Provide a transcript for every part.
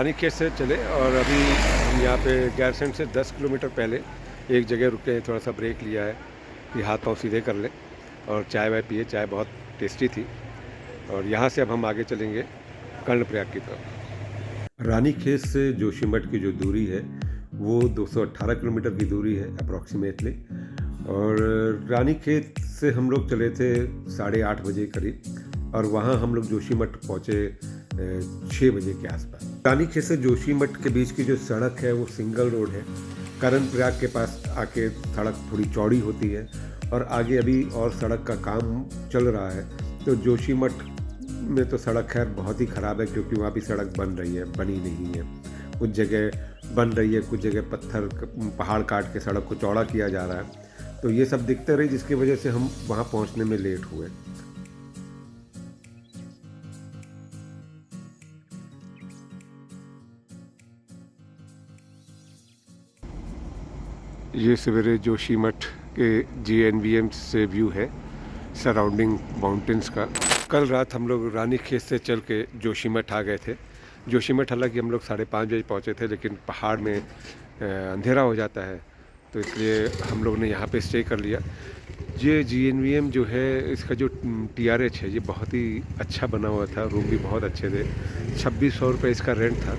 रानीखेत से चले और अभी हम यहाँ पे गैरसैंण से 10 किलोमीटर पहले एक जगह रुके हैं, थोड़ा-सा ब्रेक लिया है कि हाथ-पाँव सीधे कर लें और चाय-वाय पिए। चाय बहुत टेस्टी थी और यहाँ से अब हम आगे चलेंगे कर्णप्रयाग की तरफ। रानीखेत से जोशीमठ की जो दूरी है, वो 218 किलोमीटर की दूरी है अप्रॉक्सिमेटली। और रानीखेत से हम लोग चले थे 8:30 बजे करीब और वहाँ हम लोग जोशीमठ पहुँचे 6 बजे के आसपास। रानीखेत से जोशीमठ के बीच की जो सड़क है वो सिंगल रोड है। कर्णप्रयाग के पास आके सड़क थोड़ी चौड़ी होती है और आगे अभी और सड़क का काम चल रहा है। तो जोशीमठ में तो सड़क खैर बहुत ही ख़राब है, क्योंकि वहाँ भी सड़क बन रही है, बनी नहीं है। कुछ जगह बन रही है, कुछ जगह पहाड़ काट के सड़क को चौड़ा किया जा रहा है। तो ये सब दिखते रहे, जिसकी वजह से हम वहाँ पहुँचने में लेट हुए। ये सवेरे जोशीमठ के जीएनवीएम से व्यू है सराउंडिंग माउंटेन्स का। कल रात हम लोग रानीखेत से चल के जोशीमठ आ गए थे। जोशीमठ हालांकि हम लोग 5:30 बजे पहुँचे थे, लेकिन पहाड़ में अंधेरा हो जाता है, तो इसलिए हम लोग ने यहाँ पे स्टे कर लिया। ये जीएनवीएम जो है, इसका जो टीआरएच है, ये बहुत ही अच्छा बना हुआ था। रूम भी बहुत अच्छे थे। 2600 रुपये इसका रेंट था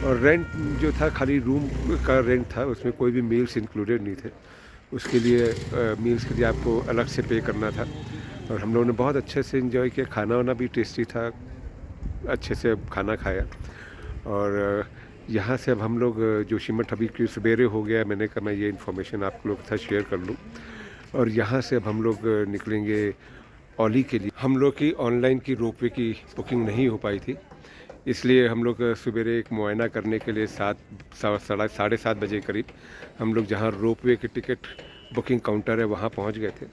और रेंट जो था खाली रूम का रेंट था, उसमें कोई भी मील्स इंक्लूडेड नहीं थे। उसके लिए मील्स के लिए आपको अलग से पे करना था। और हम लोगों ने बहुत अच्छे से एंजॉय किया। खाना वाना भी टेस्टी था, अच्छे से खाना खाया। और यहाँ से अब हम लोग जोशीमठ अभी क्यों सवेरे हो गया, मैंने कहा मैं ये इन्फॉर्मेशन आप लोग के साथ शेयर कर लूँ। और यहाँ से अब हम लोग निकलेंगे औली के लिए। हम लोग की ऑनलाइन की रोपवे की बुकिंग नहीं हो पाई थी, इसलिए हम लोग सवेरे एक मुआयना करने के लिए 7:30 बजे करीब हम लोग जहाँ रोपवे के टिकट बुकिंग काउंटर है वहाँ पहुँच गए थे।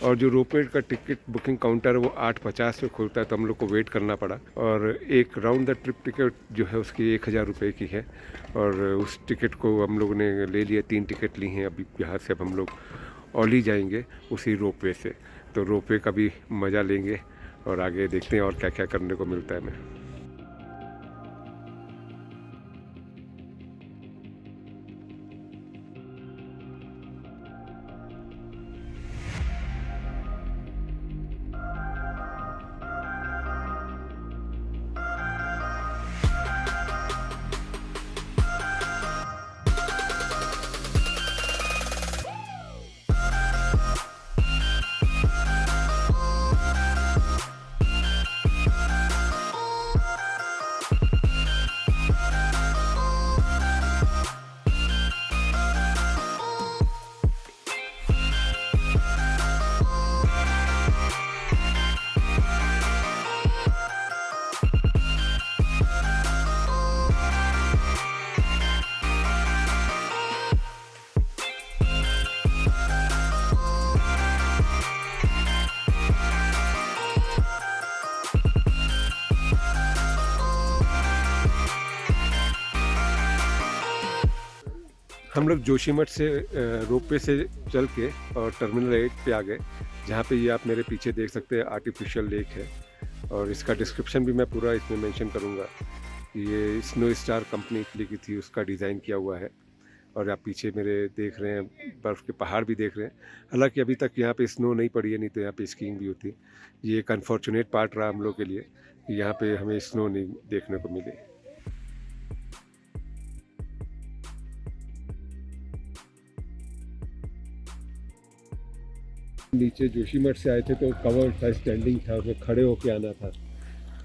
और जो रोपवे का टिकट बुकिंग काउंटर है वो 8:50 पे खुलता है, तो हम लोग को वेट करना पड़ा। और एक राउंड द ट्रिप टिकट जो है उसकी 1000 रुपये की है और उस टिकट को हम लोग ने ले लिया। 3 टिकट ली हैं। अभी यहाँ से अब हम लोग औली जाएंगे उसी रोपवे से, तो रोपवे का भी मज़ा लेंगे और आगे देखते हैं और क्या क्या करने को मिलता है हमें। हम लोग जोशीमठ से रोपवे से चल के और टर्मिनल 8 पे आ गए, जहाँ पे ये आप मेरे पीछे देख सकते हैं आर्टिफिशियल लेक है। और इसका डिस्क्रिप्शन भी मैं पूरा इसमें मेंशन करूँगा। ये स्नो स्टार कंपनी इटली की थी, उसका डिज़ाइन किया हुआ है। और आप पीछे मेरे देख रहे हैं, बर्फ़ के पहाड़ भी देख रहे हैं। हालांकि अभी तक यहाँ पे स्नो नहीं पड़ी है, नहीं तो यहाँ पे स्कीइंग भी होती। ये एक अनफॉर्चुनेट पार्ट रहा हम लोग के लिए कि यहाँ पे हमें स्नो नहीं देखने को मिली। नीचे जोशीमठ से आए थे तो कवर था, स्टैंडिंग था, उसमें खड़े होके आना था।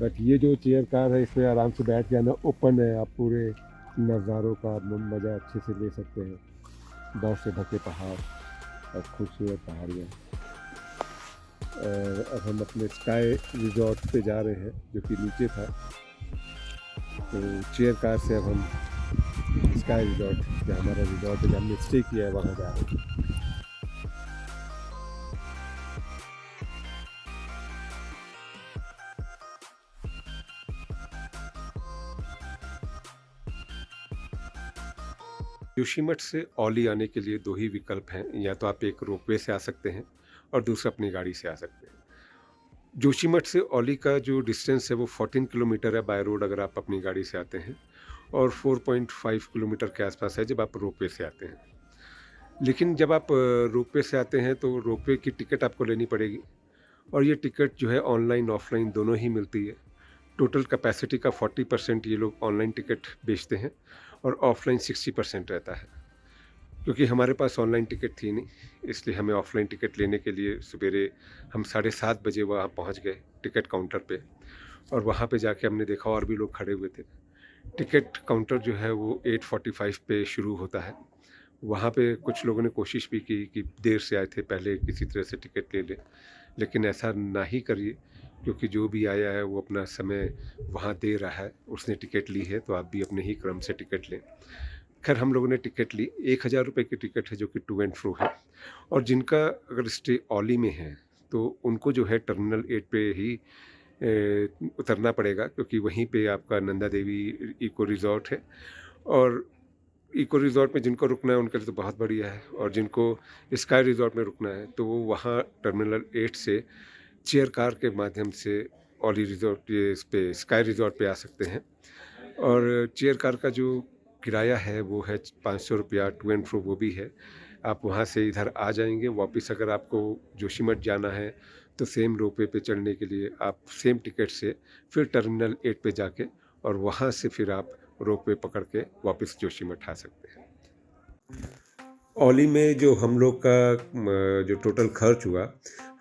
बट ये जो चेयर कार है, इसमें आराम से बैठ के आना, ओपन है, आप पूरे नज़ारों का मज़ा अच्छे से ले सकते हैं। बर्फ़ से ढके पहाड़ और खूबसूरत पहाड़ियाँ। और अब हम अपने स्काई रिजॉर्ट पे जा रहे हैं, जो कि नीचे था। तो चेयर कार से अब हम स्काई रिजॉर्ट, जहाँ हमारा रिजॉर्ट है, जहाँ हमने स्टे किया है, वहाँ जा रहे हैं। जोशीमठ से औली आने के लिए 2 ही विकल्प हैं। या तो आप एक रोपवे से आ सकते हैं और दूसरा अपनी गाड़ी से आ सकते हैं। जोशीमठ से औली का जो डिस्टेंस है वो 14 किलोमीटर है बाय रोड, अगर आप अपनी गाड़ी से आते हैं। और 4.5 किलोमीटर के आसपास है जब आप रोपवे से आते हैं। लेकिन जब आप रोपवे से आते हैं तो रोपवे की टिकट आपको लेनी पड़ेगी, और ये टिकट जो है ऑनलाइन ऑफलाइन दोनों ही मिलती है। टोटल कैपेसिटी का 40% ये लोग ऑनलाइन टिकट बेचते हैं और ऑफलाइन 60% रहता है। क्योंकि हमारे पास ऑनलाइन टिकट थी नहीं, इसलिए हमें ऑफलाइन टिकट लेने के लिए सवेरे हम 7:30 बजे वहाँ पहुँच गए टिकट काउंटर पे, और वहाँ पे जाके हमने देखा और भी लोग खड़े हुए थे। टिकट काउंटर जो है वो 8:45 पे शुरू होता है। वहाँ पे कुछ लोगों ने कोशिश भी की कि देर से आए थे, पहले किसी तरह से टिकट ले लें, लेकिन ऐसा ना ही करिए, क्योंकि जो भी आया है वो अपना समय वहाँ दे रहा है, उसने टिकट ली है तो आप भी अपने ही क्रम से टिकट लें। खैर हम लोगों ने टिकट ली, 1000 रुपये की टिकट है जो कि टू एंड फ्रो है, और जिनका अगर स्टे औली में है तो उनको जो है टर्मिनल 8 पे ही उतरना पड़ेगा, क्योंकि वहीं पे आपका नंदा देवी इको रिज़ॉर्ट है। और इको रिज़ॉर्ट में जिनको रुकना है उनके लिए तो बहुत बढ़िया है, और जिनको स्काई रिज़ॉर्ट में रुकना है तो वो वहाँ टर्मिनल 8 से चेयर कार के माध्यम से औली रिज़ॉर्ट ये इस पे स्काई रिज़ॉर्ट पे आ सकते हैं। और चेयर कार का जो किराया है वो है 500 रुपया, टू एंड फ्रो वो भी है। आप वहाँ से इधर आ जाएंगे वापस। अगर आपको जोशीमठ जाना है तो सेम रोपवे पे चढ़ने के लिए आप सेम टिकट से फिर टर्मिनल 8 पे जाके और वहाँ से फिर आप रोपवे पकड़ के वापस जोशीमठ आ सकते हैं। औली में जो हम लोग का जो टोटल खर्च हुआ,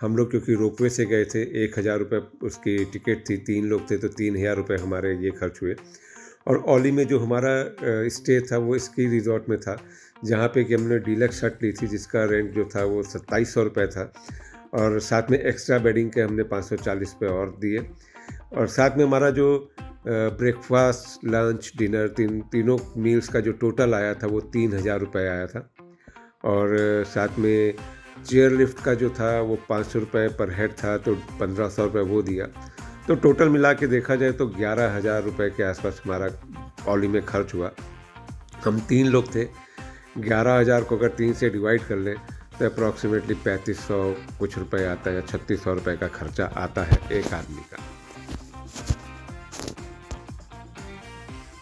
हम लोग क्योंकि रोपवे से गए थे, 1000 रुपये उसकी टिकट थी, 3 लोग थे तो 3000 रुपये हमारे ये खर्च हुए। और औली में जो हमारा स्टे था वो स्की रिज़ॉर्ट में था, जहाँ पे कि हमने डीलक्स हट ली थी जिसका रेंट जो था वो 2700 रुपये था, और साथ में एक्स्ट्रा बेडिंग के हमने 540 रुपये और दिए। और साथ में हमारा जो ब्रेकफास्ट, लंच, डिनर तीनों मील्स का जो टोटल आया था वो 3000 रुपये आया था। और साथ में चेयर लिफ्ट का जो था वो 500 रुपये पर हेड था, तो 1500 रुपये वो दिया। तो टोटल मिला के देखा जाए तो 11,000 रुपये के आसपास हमारा औली में खर्च हुआ। हम 3 लोग थे, 11,000 को अगर 3 से डिवाइड कर लें तो अप्रॉक्सीमेटली 3500 कुछ रुपये आता है, या 3600 रुपये का खर्चा आता है एक आदमी का।